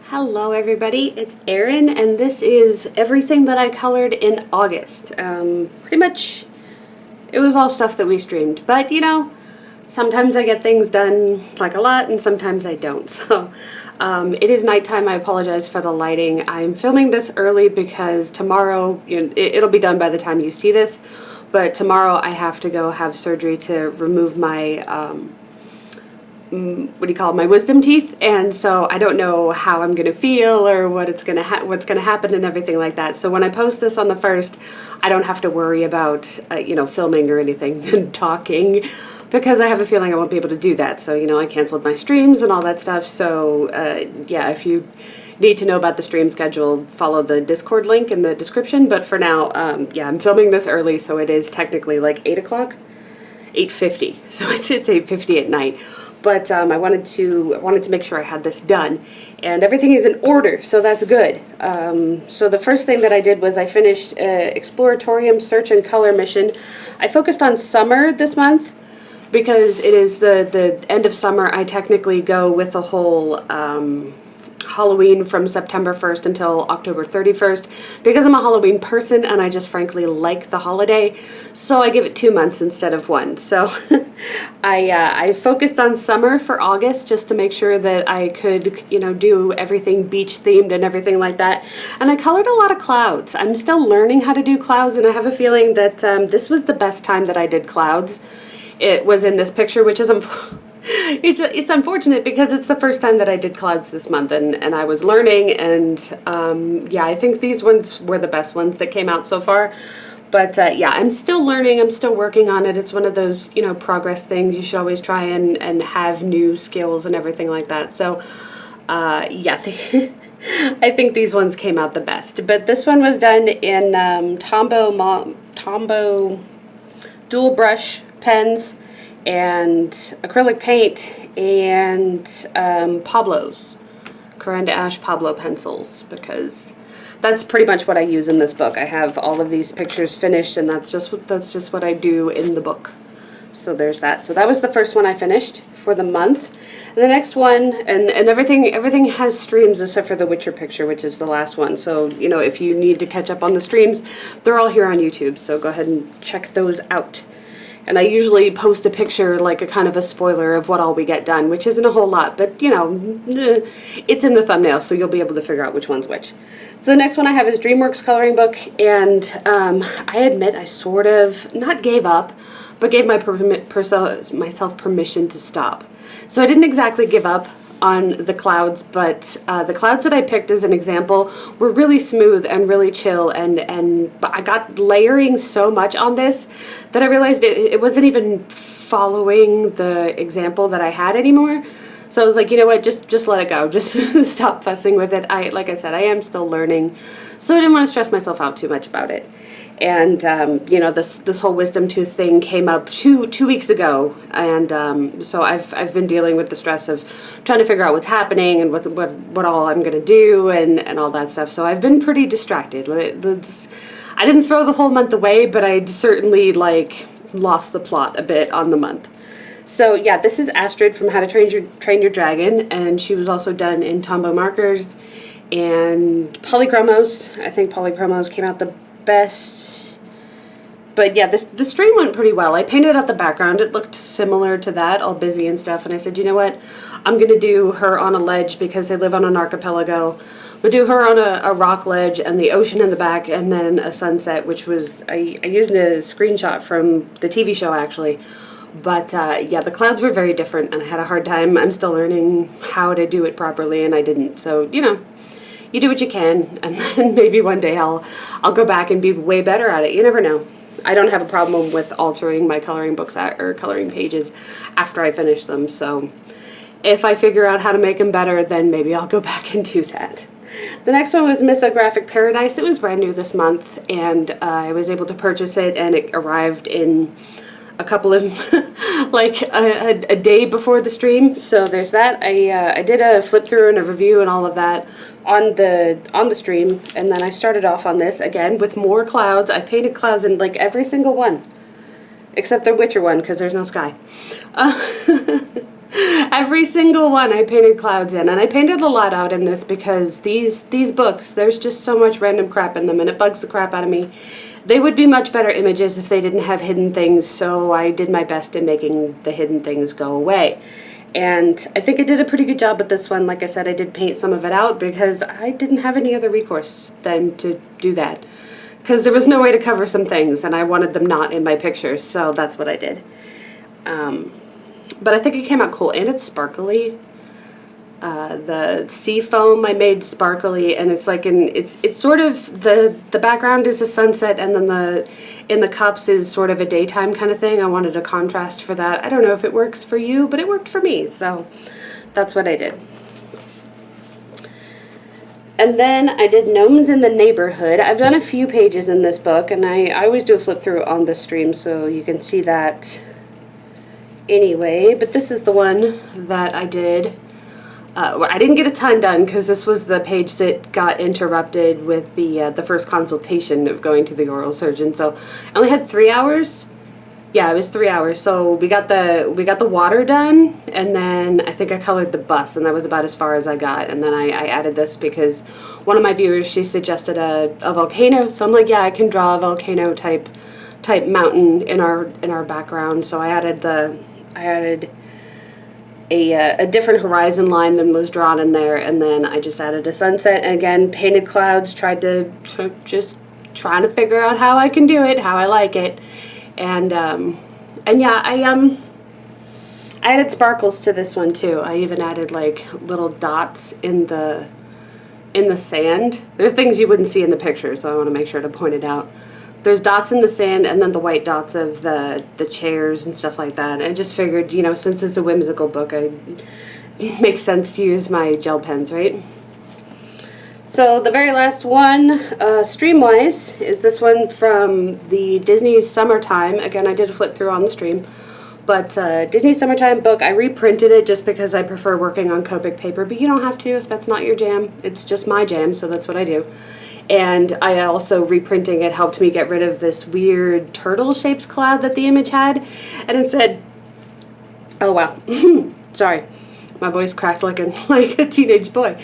Hello everybody, it's Erin, and this is everything that I colored in August. Pretty much, it was all stuff that we streamed, but you know, sometimes I get things done like a lot and sometimes I don't. So it is nighttime. I apologize for the lighting. I'm filming this early because tomorrow, it'll be done by the time you see this, but tomorrow I have to go have surgery to remove my my wisdom teeth, and so I don't know how I'm gonna feel or what's gonna happen and everything like that. So when I post this on the 1st, I don't have to worry about filming or anything and talking, because I have a feeling I won't be able to do that. So I canceled my streams and all that stuff. So yeah, if you need to know about the stream schedule, follow the Discord link in the description. But for now, yeah, I'm filming this early, so it is technically like 8 o'clock, 8:50. So it's 8:50 at night. But I wanted to make sure I had this done, and everything is in order, so that's good. So the first thing that I did was I finished Exploratorium Search and Color Mission. I focused on summer this month because it is the end of summer. I technically go with the whole Halloween from September 1st until October 31st because I'm a Halloween person and I just frankly like the holiday, so I give it 2 months instead of 1. So I focused on summer for August just to make sure that I could do everything beach themed and everything like that, and I colored a lot of clouds. I'm still learning how to do clouds, and I have a feeling that this was the best time that I did clouds. It was in this picture, which is it's unfortunate because it's the first time that I did clouds this month, and I was learning, and yeah, I think these ones were the best ones that came out so far. But yeah, I'm still learning, I'm still working on it. It's one of those, progress things. You should always try and have new skills and everything like that. So yeah, I think these ones came out the best. But this one was done in Tombow dual brush pens and acrylic paint and Pablo's Coranda Ash Pablo pencils, because that's pretty much what I use in this book. I have all of these pictures finished, and that's just what I do in the book. So there's that. So that was the first one I finished for the month. And the next one, and everything has streams except for the Witcher picture, which is the last one. So if you need to catch up on the streams, they're all here on YouTube. So go ahead and check those out. And I usually post a picture, like a kind of a spoiler of what all we get done, which isn't a whole lot, but it's in the thumbnail, so you'll be able to figure out which one's which. So the next one I have is Dreamworks coloring book, and I admit I sort of, not gave up, but gave myself permission to stop. So I didn't exactly give up on the clouds, but the clouds that I picked as an example were really smooth and really chill, but I got layering so much on this that I realized it wasn't even following the example that I had anymore. So I was like, you know what, just let it go. Just stop fussing with it. Like I said, I am still learning, so I didn't want to stress myself out too much about it. And this whole wisdom tooth thing came up two weeks ago, and so I've been dealing with the stress of trying to figure out what's happening and what all I'm gonna do and all that stuff. So I've been pretty distracted. I didn't throw the whole month away, but I certainly lost the plot a bit on the month. So yeah, this is Astrid from How to Train Your Dragon, and she was also done in Tombow markers and polychromos. I think polychromos came out the best, but yeah, the stream went pretty well. I painted out the background. It looked similar to that, all busy and stuff, and I said, you know what, I'm gonna do her on a ledge because they live on an archipelago. We'll do her on a rock ledge and the ocean in the back, and then a sunset, which was I used a screenshot from the TV show actually. But yeah, the clouds were very different, and I had a hard time. I'm still learning how to do it properly, and I didn't. So you do what you can, and then maybe one day I'll go back and be way better at it. You never know. I don't have a problem with altering my coloring books or coloring pages after I finish them. So if I figure out how to make them better, then maybe I'll go back and do that. The next one was Mythographic Paradise. It was brand new this month, and I was able to purchase it, and it arrived in a couple of like a day before the stream. So there's that. I did a flip through and a review and all of that on the stream, and then I started off on this again with more clouds. I painted clouds in like every single one except the Witcher one because there's no sky. Every single one I painted clouds in, and I painted a lot out in this because these books, there's just so much random crap in them, and it bugs the crap out of me. They would be much better images if they didn't have hidden things, so I did my best in making the hidden things go away. And I think I did a pretty good job with this one. Like I said, I did paint some of it out because I didn't have any other recourse than to do that. Because there was no way to cover some things, and I wanted them not in my pictures, so that's what I did. But I think it came out cool, and it's sparkly. The sea foam I made sparkly, and it's like it's sort of the background is a sunset, and then in the cups is sort of a daytime kind of thing. I wanted a contrast for that. I don't know if it works for you, but it worked for me, so that's what I did. And then I did Gnomes in the Neighborhood. I've done a few pages in this book, and I always do a flip through on the stream so you can see that anyway, but this is the one that I did. I didn't get a ton done because this was the page that got interrupted with the first consultation of going to the oral surgeon. So I only had 3 hours. Yeah, it was 3 hours. So we got the water done, and then I think I colored the bus, and that was about as far as I got. And then I added this because one of my viewers, she suggested a volcano. So I'm like, yeah, I can draw a volcano type mountain in our background. So I added a different horizon line than was drawn in there, and then I just added a sunset, and again painted clouds, trying to figure out how I can do it, how I like it, and yeah, I added sparkles to this one too. I even added like little dots in the sand. There are things you wouldn't see in the picture, so I want to make sure to point it out. There's dots in the sand, and then the white dots of the chairs and stuff like that. And I just figured, you know, since it's a whimsical book, it makes sense to use my gel pens, right? So the very last one, stream-wise, is this one from the Disney's Summertime. Again, I did a flip through on the stream. But Disney Summertime book, I reprinted it just because I prefer working on Copic paper. But you don't have to if that's not your jam. It's just my jam, so that's what I do. And I also, reprinting it helped me get rid of this weird turtle-shaped cloud that the image had. And it said, oh wow, sorry, my voice cracked like a teenage boy.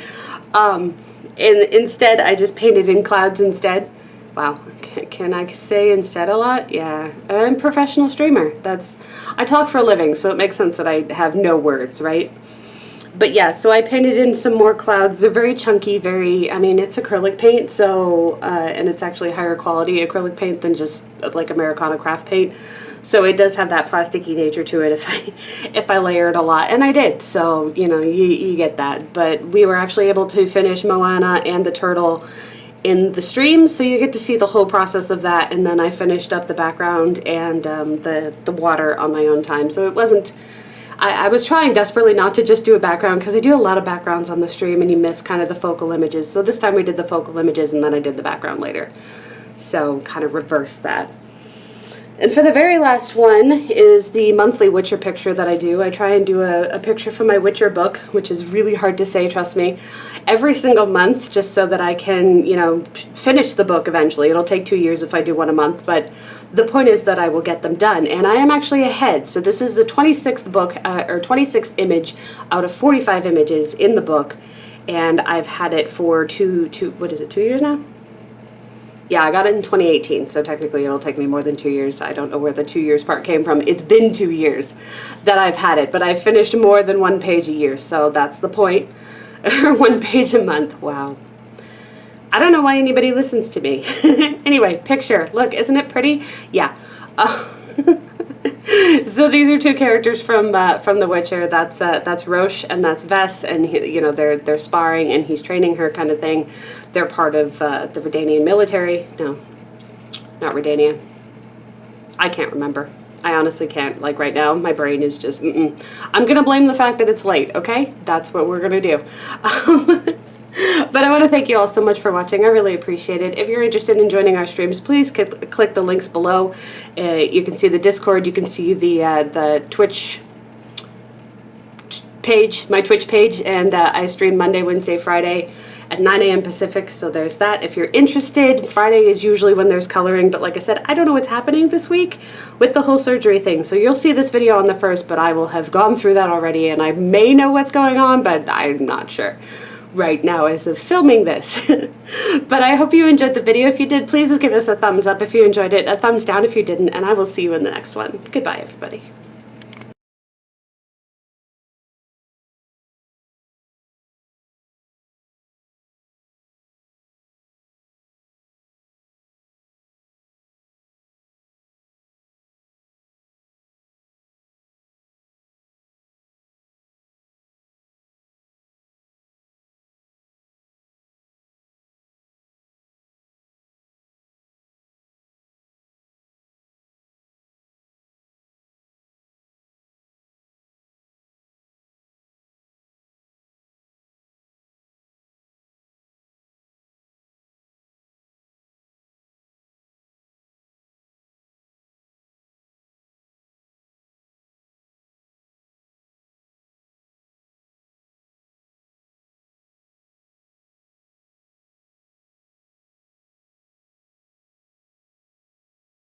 And instead, I just painted in clouds instead. Wow, can I say instead a lot? Yeah, I'm a professional streamer. I talk for a living, so it makes sense that I have no words, right? But yeah, so I painted in some more clouds. They're very chunky, I mean, it's acrylic paint, so, and it's actually higher quality acrylic paint than just like Americana craft paint. So it does have that plasticky nature to it if I layered a lot, and I did, so, you know, you get that. But we were actually able to finish Moana and the turtle in the stream, so you get to see the whole process of that, and then I finished up the background and the water on my own time. So it wasn't, I was trying desperately not to just do a background, because I do a lot of backgrounds on the stream and you miss kind of the focal images. So this time we did the focal images and then I did the background later. So kind of reverse that. And for the very last one is the monthly Witcher picture that I do. I try and do a picture for my Witcher book, which is really hard to say, trust me, every single month, just so that I can, you know, finish the book eventually. It'll take 2 years if I do one a month, but the point is that I will get them done. And I am actually ahead. So this is the 26th book, or 26th image out of 45 images in the book. And I've had it for what is it, 2 years now? Yeah, I got it in 2018, so technically it'll take me more than 2 years. I don't know where the 2 years part came from. It's been 2 years that I've had it, but I've finished more than one page a year, so that's the point. Or 1 page a month. Wow. I don't know why anybody listens to me. Anyway, picture. Look, isn't it pretty? Yeah. So these are two characters from The Witcher. That's Roche and that's Vess, and you know they're sparring and he's training her kind of thing. They're part of the Redanian military. No, not Redania. I can't remember. I honestly can't. Like right now, my brain is just. I'm gonna blame the fact that it's late. Okay, that's what we're gonna do. But I want to thank you all so much for watching. I really appreciate it. If you're interested in joining our streams, please click the links below. You can see the Discord. You can see the Twitch page, my Twitch page, and I stream Monday, Wednesday, Friday at 9 a.m. Pacific, so there's that. If you're interested, Friday is usually when there's coloring, but like I said, I don't know what's happening this week with the whole surgery thing, so you'll see this video on the 1st, but I will have gone through that already, and I may know what's going on, but I'm not sure right now as of filming this. But I hope you enjoyed the video. If you did, please give us a thumbs up if you enjoyed it, a thumbs down if you didn't, and I will see you in the next one. Goodbye, everybody.